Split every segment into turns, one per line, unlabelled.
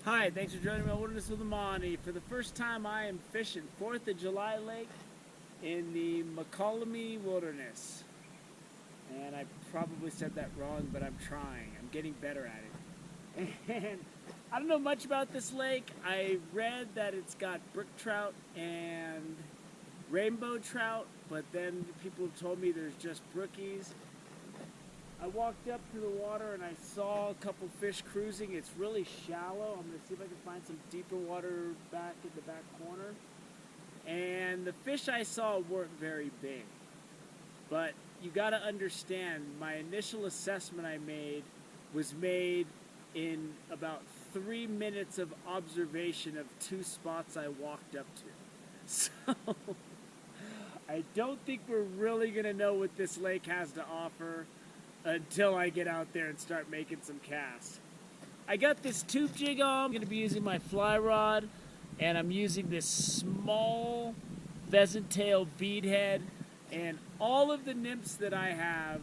Hi, thanks for joining me on Wilderness with Amani. For the first time, I am fishing 4th of July Lake in the Mokelumne Wilderness. And I probably said that wrong, but I'm trying. I'm getting better at it. And I don't know much about this lake. I read that it's got brook trout and rainbow trout, but then people told me there's just brookies. I walked up to the water and I saw a couple fish cruising. It's really shallow. I'm going to see if I can find some deeper water back in the back corner. And the fish I saw weren't very big. But you got to understand, my initial assessment I made was made in about 3 minutes of observation of 2 spots I walked up to. So I don't think we're really going to know what this lake has to offer until I get out there and start making some casts. I got this tube jig on. I'm going to be using my fly rod, and I'm using this small pheasant tail beadhead, and all of the nymphs that I have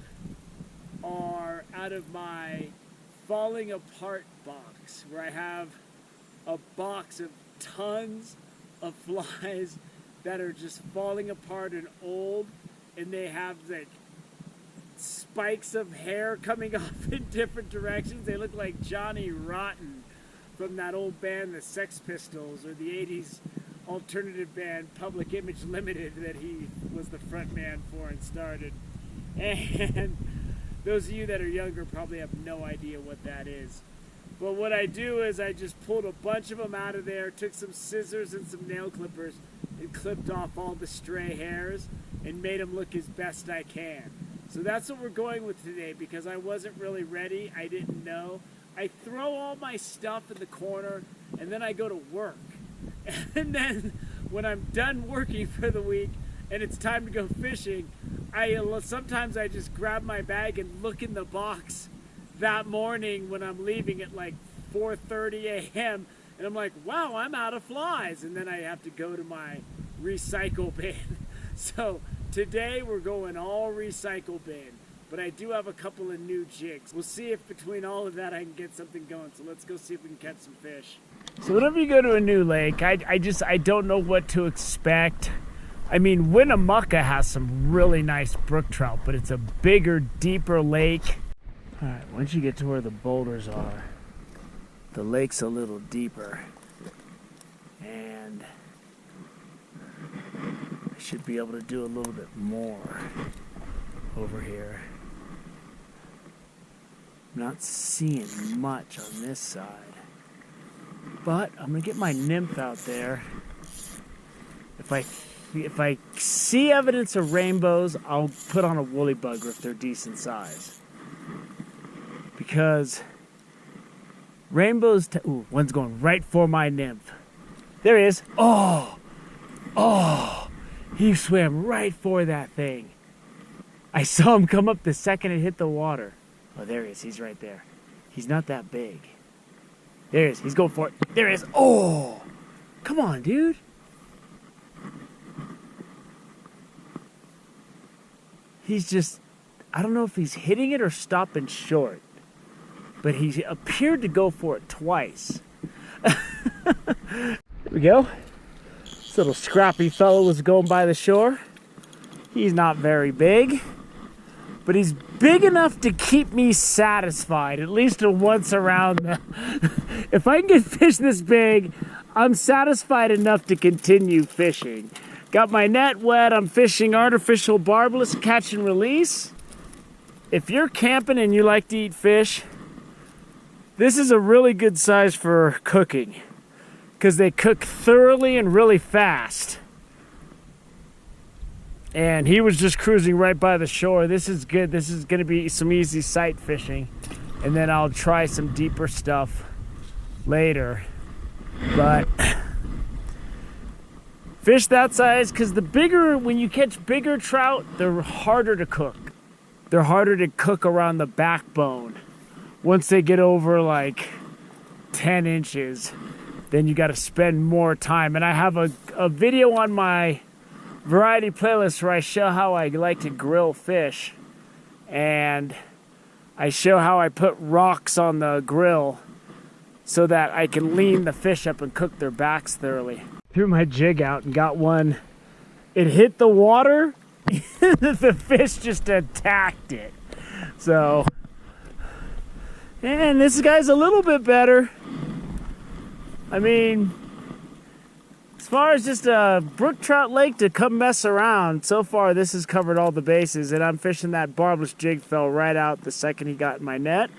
are out of my falling apart box, where I have a box of tons of flies that are just falling apart and old, and they have like spikes of hair coming off in different directions. They look like Johnny Rotten from that old band, the Sex Pistols, or the 80s alternative band Public Image Limited that he was the front man for and started. And those of you that are younger probably have no idea what that is. But what I do is I just pulled a bunch of them out of there, took some scissors and some nail clippers and clipped off all the stray hairs and made them look as best I can. So that's what we're going with today, because I wasn't really ready. I didn't know. I throw all my stuff in the corner and then I go to work. And then when I'm done working for the week and it's time to go fishing, sometimes I just grab my bag and look in the box that morning when I'm leaving at like 4:30 a.m. and I'm like, wow, I'm out of flies. And then I have to go to my recycle bin. So today we're going all recycle bin, but I do have a couple of new jigs. We'll see if between all of that I can get something going. So let's go see if we can catch some fish. So whenever you go to a new lake, I don't know what to expect. I mean, Winnemucca has some really nice brook trout, but it's a bigger, deeper lake. All right, once you get to where the boulders are, the lake's a little deeper. And I should be able to do a little bit more over here. I'm not seeing much on this side, but I'm gonna get my nymph out there. If I see evidence of rainbows, I'll put on a woolly bugger if they're decent size. Because rainbows, ooh, one's going right for my nymph. There he is. Oh, he swam right for that thing. I saw him come up the second it hit the water. Oh, there he is. He's right there. He's not that big. There he is. He's going for it. There he is. Oh, come on, dude. He's just, I don't know if he's hitting it or stopping short, but he appeared to go for it twice. There we go. This little scrappy fellow was going by the shore. He's not very big, but he's big enough to keep me satisfied, at least once around the... If I can get fish this big, I'm satisfied enough to continue fishing. Got my net wet. I'm fishing artificial barbless catch and release. If you're camping and you like to eat fish, this is a really good size for cooking, because they cook thoroughly and really fast. And he was just cruising right by the shore. This is good. This is going to be some easy sight fishing. And then I'll try some deeper stuff later. But fish that size, because when you catch bigger trout, they're harder to cook. They're harder to cook around the backbone. Once they get over like 10 inches, then you got to spend more time. And I have a video on my variety playlist where I show how I like to grill fish. And I show how I put rocks on the grill so that I can lean the fish up and cook their backs thoroughly. Threw my jig out and got one. It hit the water, the fish just attacked it. So, and this guy's a little bit better. I mean, as far as just a brook trout lake to come mess around, so far this has covered all the bases, and I'm fishing that barbless jig fell right out the second he got in my net,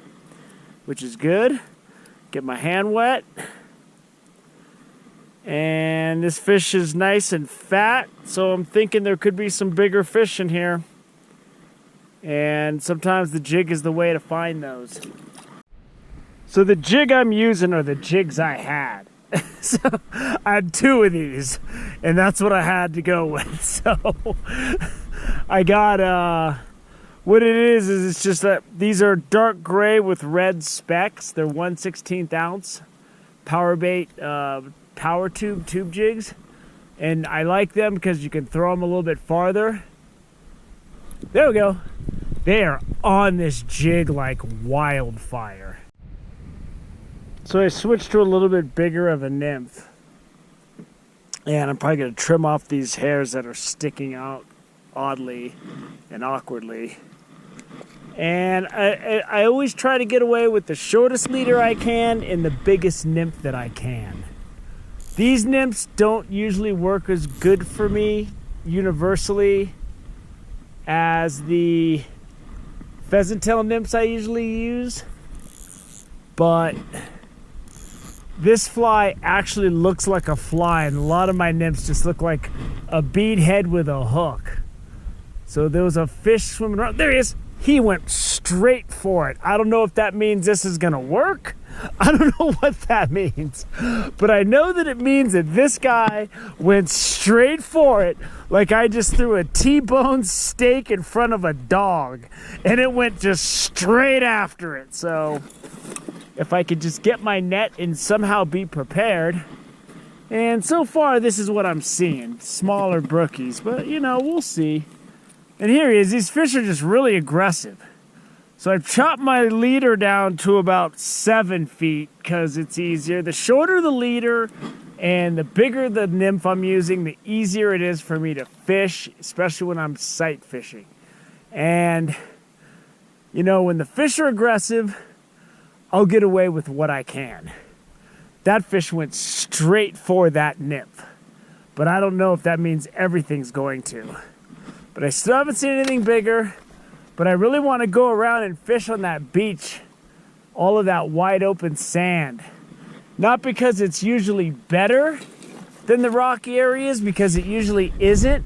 which is good. Get my hand wet. And this fish is nice and fat, so I'm thinking there could be some bigger fish in here. And sometimes the jig is the way to find those. So the jig I'm using are the jigs I had. So I had 2 of these, and that's what I had to go with. So I got, what it is it's just that these are dark gray with red specks. They're 1/16 ounce power bait, power tube jigs. And I like them because you can throw them a little bit farther. There we go. They are on this jig like wildfire. So I switched to a little bit bigger of a nymph. And I'm probably going to trim off these hairs that are sticking out oddly and awkwardly. And I always try to get away with the shortest leader I can and the biggest nymph that I can. These nymphs don't usually work as good for me universally as the pheasant tail nymphs I usually use. But this fly actually looks like a fly, and a lot of my nymphs just look like a bead head with a hook. So there was a fish swimming around. There he is. He went straight for it. I don't know if that means this is gonna work. I don't know what that means. But I know that it means that this guy went straight for it, like I just threw a T-bone steak in front of a dog, and it went just straight after it. So if I could just get my net and somehow be prepared. And so far, this is what I'm seeing. Smaller brookies, but you know, we'll see. And here he is. These fish are just really aggressive. So I've chopped my leader down to about 7 feet because it's easier. The shorter the leader and the bigger the nymph I'm using, the easier it is for me to fish, especially when I'm sight fishing. And, you know, when the fish are aggressive, I'll get away with what I can. That fish went straight for that nymph. But I don't know if that means everything's going to. But I still haven't seen anything bigger. But I really want to go around and fish on that beach. All of that wide open sand. Not because it's usually better than the rocky areas, because it usually isn't.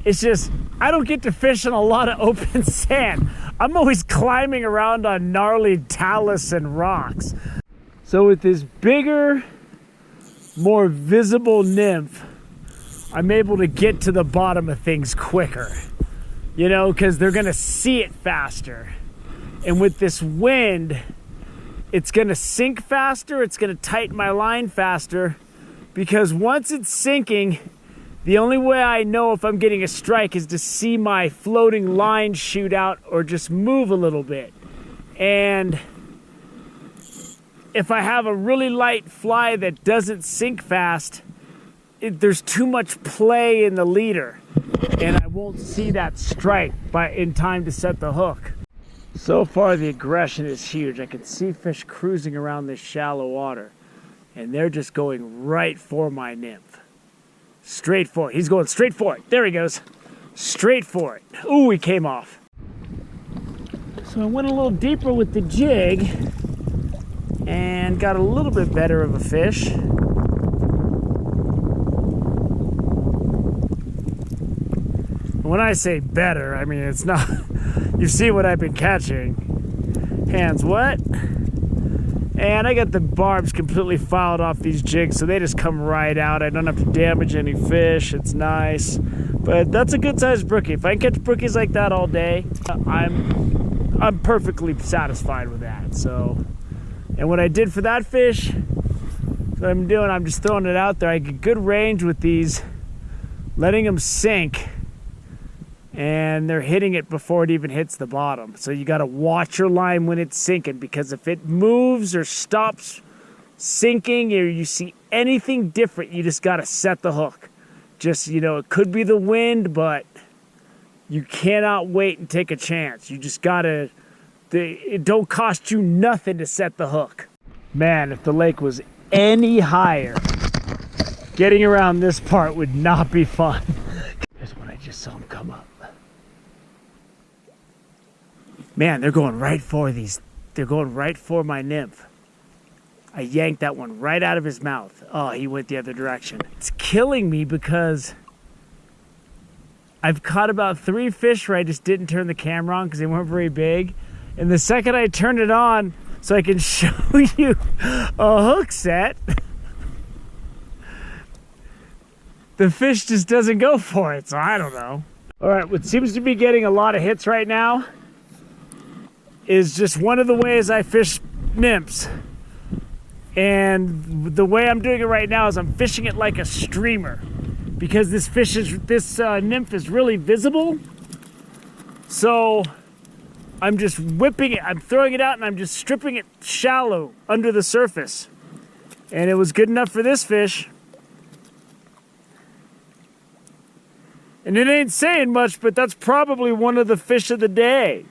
It's just, I don't get to fish on a lot of open sand. I'm always climbing around on gnarly talus and rocks. So with this bigger, more visible nymph, I'm able to get to the bottom of things quicker. You know, because they're going to see it faster. And with this wind, it's going to sink faster. It's going to tighten my line faster. Because once it's sinking, the only way I know if I'm getting a strike is to see my floating line shoot out or just move a little bit. And if I have a really light fly that doesn't sink fast, there's too much play in the leader, and I won't see that strike in time to set the hook. So far, the aggression is huge. I can see fish cruising around this shallow water, and they're just going right for my nymph. Straight for it. He's going straight for it. There he goes. Straight for it. Ooh, he came off. So I went a little deeper with the jig and got a little bit better of a fish. When I say better, I mean it's not. You see what I've been catching. Hands wet. And I got the barbs completely filed off these jigs, so they just come right out. I don't have to damage any fish. It's nice. But that's a good sized brookie. If I can catch brookies like that all day, I'm perfectly satisfied with that. So, and what I did for that fish, what I'm doing, I'm just throwing it out there. I get good range with these, letting them sink. And they're hitting it before it even hits the bottom. So you got to watch your line when it's sinking, because if it moves or stops sinking or you see anything different, you just got to set the hook. Just, you know, it could be the wind, but you cannot wait and take a chance. You just got to, it don't cost you nothing to set the hook. Man, if the lake was any higher, getting around this part would not be fun. Here's when I just saw him come up. Man, they're going right for these. They're going right for my nymph. I yanked that one right out of his mouth. Oh, he went the other direction. It's killing me because I've caught about 3 fish where I just didn't turn the camera on because they weren't very big. And the second I turned it on so I can show you a hook set, the fish just doesn't go for it, so I don't know. All right, what seems to be getting a lot of hits right now is just one of the ways I fish nymphs. And the way I'm doing it right now is I'm fishing it like a streamer because this nymph is really visible. So I'm just whipping it, I'm throwing it out and I'm just stripping it shallow under the surface. And it was good enough for this fish. And it ain't saying much, but that's probably one of the fish of the day.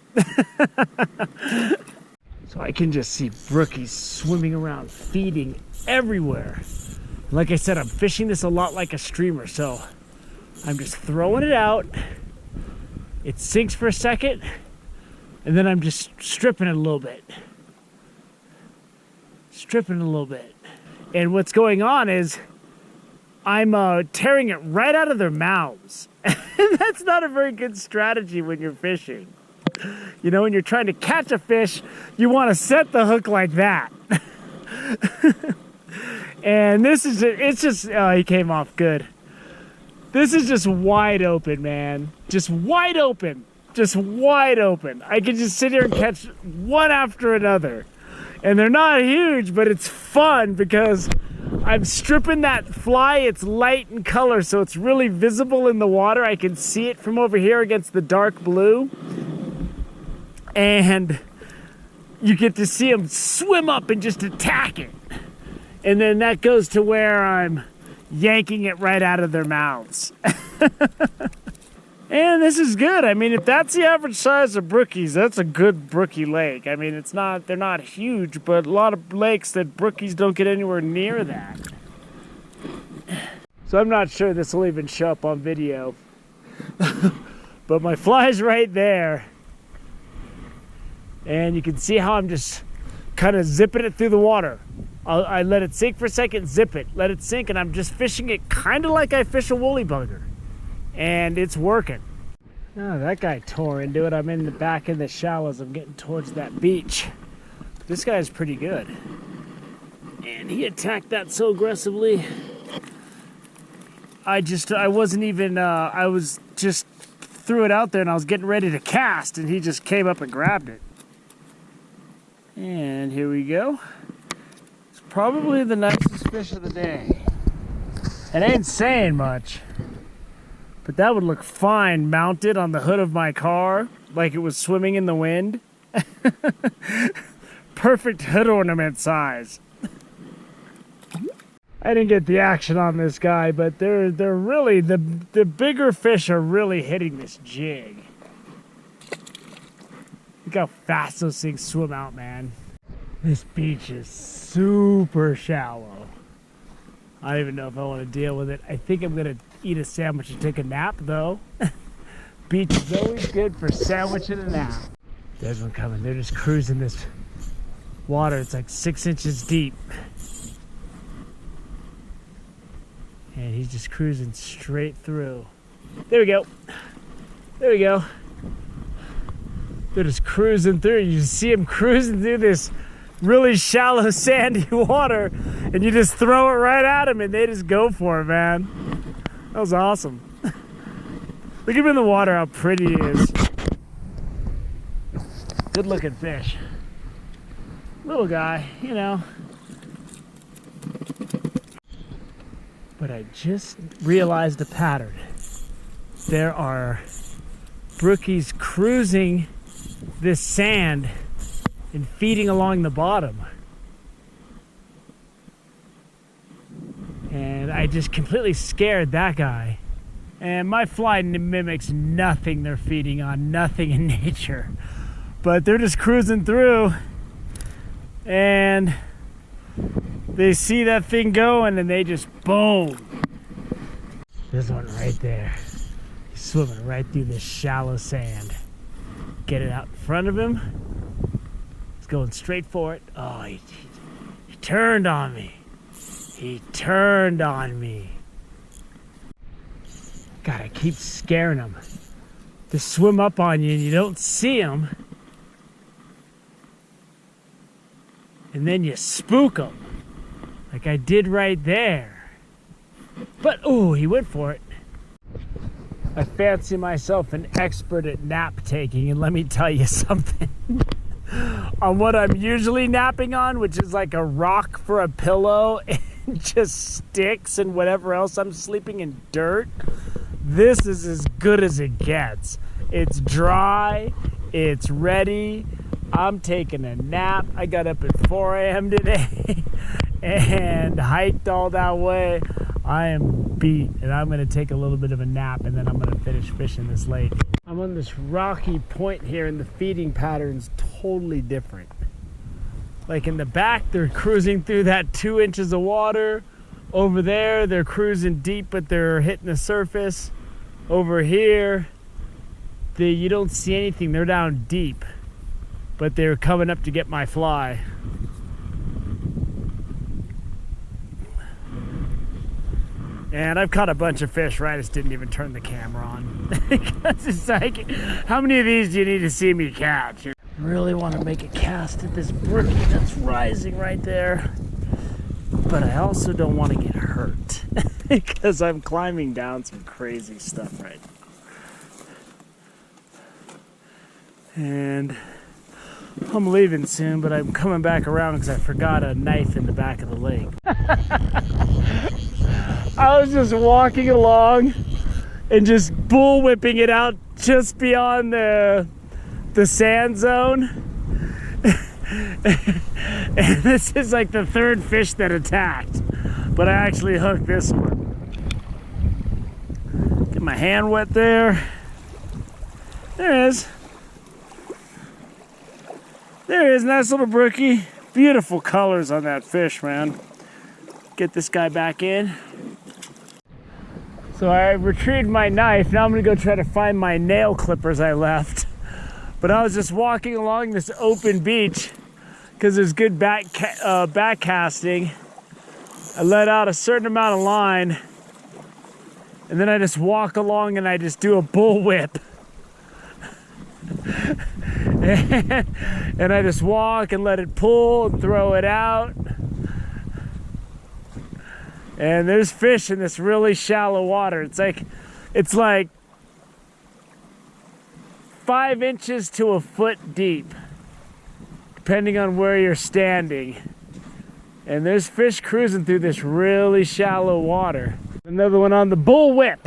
So I can just see brookies swimming around, feeding everywhere. Like I said, I'm fishing this a lot like a streamer, so I'm just throwing it out. It sinks for a second, and then I'm just stripping it a little bit. Stripping it a little bit. And what's going on is I'm tearing it right out of their mouths. And that's not a very good strategy when you're fishing. You know, when you're trying to catch a fish, you want to set the hook like that. And this is, it's just, oh, he came off good. This is just wide open, man. Just wide open. Just wide open. I can just sit here and catch one after another. And they're not huge, but it's fun because I'm stripping that fly. It's light in color, so it's really visible in the water. I can see it from over here against the dark blue. And you get to see them swim up and just attack it. And then that goes to where I'm yanking it right out of their mouths. And this is good. I mean, if that's the average size of brookies, that's a good brookie lake. I mean, it's not, they're not huge, but a lot of lakes that brookies don't get anywhere near that. So I'm not sure this will even show up on video. But my fly's right there. And you can see how I'm just kind of zipping it through the water. I let it sink for a second, zip it, let it sink, and I'm just fishing it kind of like I fish a woolly bugger. And it's working. Oh, that guy tore into it. I'm in the back in the shallows. I'm getting towards that beach. This guy's pretty good. And he attacked that so aggressively. I wasn't even, I was just threw it out there and I was getting ready to cast and he just came up and grabbed it. And here we go. It's probably the nicest fish of the day. It ain't saying much, but that would look fine mounted on the hood of my car like it was swimming in the wind. Perfect hood ornament size. I didn't get the action on this guy, but they're really, the bigger fish are really hitting this jig. Look how fast those things swim out, man. This beach is super shallow. I don't even know if I want to deal with it. I think I'm gonna eat a sandwich and take a nap though. Beach is always good for sandwich and a nap. There's one coming. They're just cruising this water. It's like 6 inches deep. And he's just cruising straight through. There we go. There we go. They're just cruising through. You just see them cruising through this really shallow, sandy water, and you just throw it right at them, and they just go for it, man. That was awesome. Look at him in the water, how pretty he is. Good looking fish. Little guy, you know. But I just realized a pattern. There are brookies cruising this sand and feeding along the bottom. I just completely scared that guy. And my fly mimics nothing they're feeding on, nothing in nature. But they're just cruising through and they see that thing going and they just boom. This one right there. He's swimming right through this shallow sand. Get it out in front of him. He's going straight for it. Oh, he turned on me. He turned on me. God, I keep scaring him. They swim up on you and you don't see them. And then you spook them. Like I did right there. But, oh, he went for it. I fancy myself an expert at nap taking, and let me tell you something. On what I'm usually napping on, which is like a rock for a pillow and just sticks and whatever else I'm sleeping in dirt, this is as good as it gets. It's dry, it's ready, I'm taking a nap. I got up at 4 a.m. today and hiked all that way. I am beat, and I'm going to take a little bit of a nap, and then I'm going to finish fishing this lake. I'm on this rocky point here, and the feeding pattern's totally different. Like in the back, they're cruising through that 2 inches of water. Over there, they're cruising deep, but they're hitting the surface. Over here, you don't see anything. They're down deep, but they're coming up to get my fly. And I've caught a bunch of fish where I just didn't even turn the camera on. Because it's like, how many of these do you need to see me catch? I really want to make a cast at this brookie that's rising right there. But I also don't want to get hurt. Because I'm climbing down some crazy stuff right now. And I'm leaving soon, but I'm coming back around because I forgot a knife in the back of the lake. I was just walking along and just bullwhipping it out just beyond the sand zone. And this is like the third fish that attacked, but I actually hooked this one. Get my hand wet there. There it is. There it is, nice little brookie. Beautiful colors on that fish, man. Get this guy back in. So I retrieved my knife. Now I'm gonna go try to find my nail clippers I left. But I was just walking along this open beach because there's good back casting. I let out a certain amount of line, and then I just walk along and I just do a bullwhip. And I just walk and let it pull and throw it out. And there's fish in this really shallow water. It's like 5 inches to a foot deep, depending on where you're standing. And there's fish cruising through this really shallow water. Another one on the bullwhip.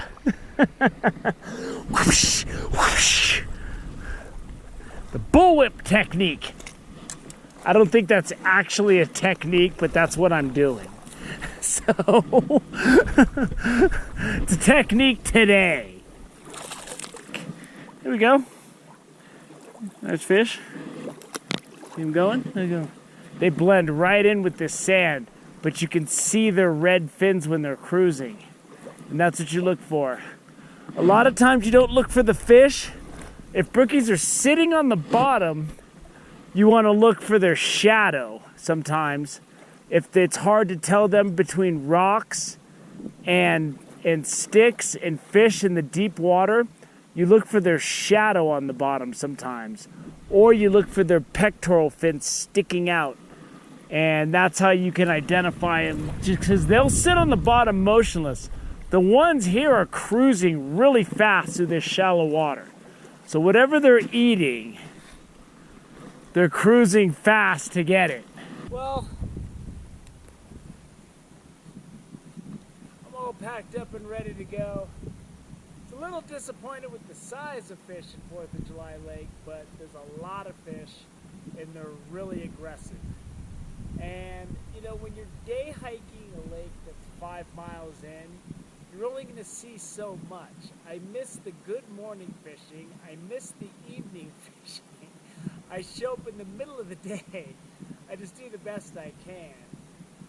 Whoosh, whoosh. The bullwhip technique. I don't think that's actually a technique, but that's what I'm doing. So, it's a technique today. There we go. There's fish. See them going? There you go. They blend right in with this sand, but you can see their red fins when they're cruising. And that's what you look for. A lot of times you don't look for the fish. If brookies are sitting on the bottom, you want to look for their shadow sometimes. If it's hard to tell them between rocks and sticks and fish in the deep water, you look for their shadow on the bottom sometimes. Or you look for their pectoral fins sticking out. And that's how you can identify them, because they'll sit on the bottom motionless. The ones here are cruising really fast through this shallow water. So whatever they're eating, they're cruising fast to get it. Well, I'm all packed up and ready to go. It's a little disappointed with the size of fish in 4th of July Lake, but there's a lot of fish and they're really aggressive. And you know, when you're day hiking a lake that's 5 miles in, you're only going to see so much. I miss the good morning fishing. I miss the evening fishing. I show up in the middle of the day. I just do the best I can.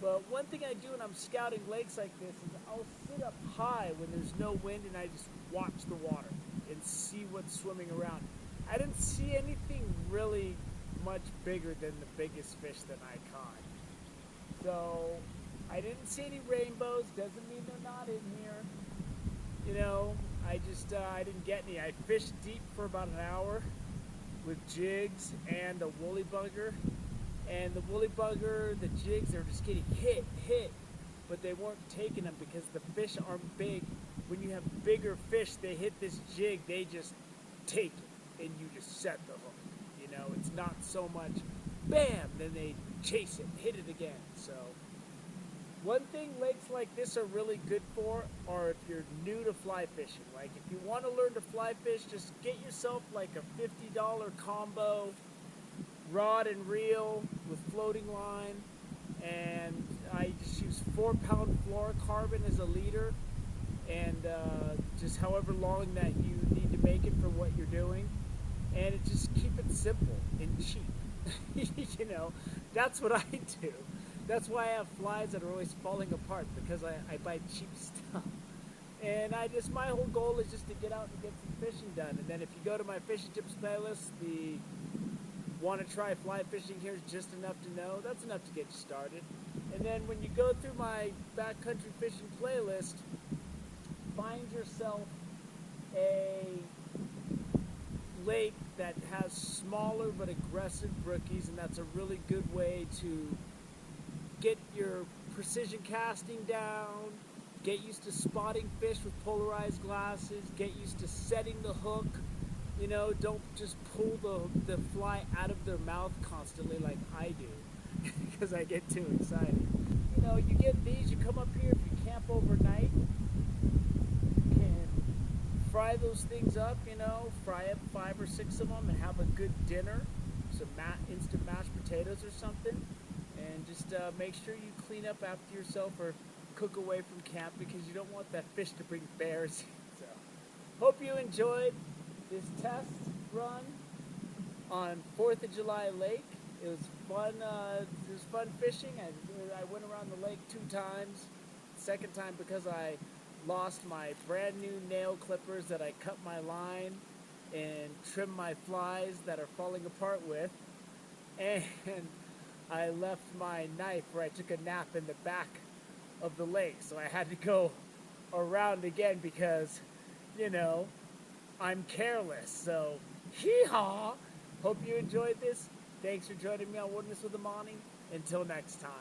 But one thing I do when I'm scouting lakes like this is I'll sit up high when there's no wind and I just watch the water and see what's swimming around. I didn't see anything really much bigger than the biggest fish that I caught. So I didn't see any rainbows. Doesn't mean they're not in here. You know, I didn't get any. I fished deep for about an hour with jigs and a woolly bugger. And the woolly bugger, the jigs, they were just getting hit, but they weren't taking them because the fish aren't big. When you have bigger fish, they hit this jig, they just take it, and you just set the hook. You know, it's not so much, bam, then they chase it, hit it again. So, one thing lakes like this are really good for are if you're new to fly fishing. Like, if you want to learn to fly fish, just get yourself like a $50 combo, rod and reel with floating line, and I just use 4-pound fluorocarbon as a leader, and just however long that you need to make it for what you're doing, and just keep it simple and cheap. You know, that's what I do. That's why I have flies that are always falling apart, because I buy cheap stuff. And my whole goal is just to get out and get some fishing done. And then if you go to my fishing tips playlist, the want to try fly fishing here is just enough to know. That's enough to get you started. And then when you go through my backcountry fishing playlist, find yourself a lake that has smaller but aggressive brookies, and that's a really good way to get your precision casting down, get used to spotting fish with polarized glasses, get used to setting the hook. You know, don't just pull the fly out of their mouth constantly like I do, because I get too excited. You know, you get these, you come up here, if you camp overnight, you can fry those things up, you know, fry up 5 or 6 of them and have a good dinner, some instant mashed potatoes or something, and just make sure you clean up after yourself or cook away from camp, because you don't want that fish to bring bears. So, hope you enjoyed this test run on 4th of July Lake. It was fun. It was fun fishing. I went around the lake 2 times. Second time because I lost my brand new nail clippers that I cut my line and trimmed my flies that are falling apart with. And I left my knife where I took a nap in the back of the lake. So I had to go around again because, you know, I'm careless. So, hee-haw! Hope you enjoyed this. Thanks for joining me on Wilderness with Amani. Until next time.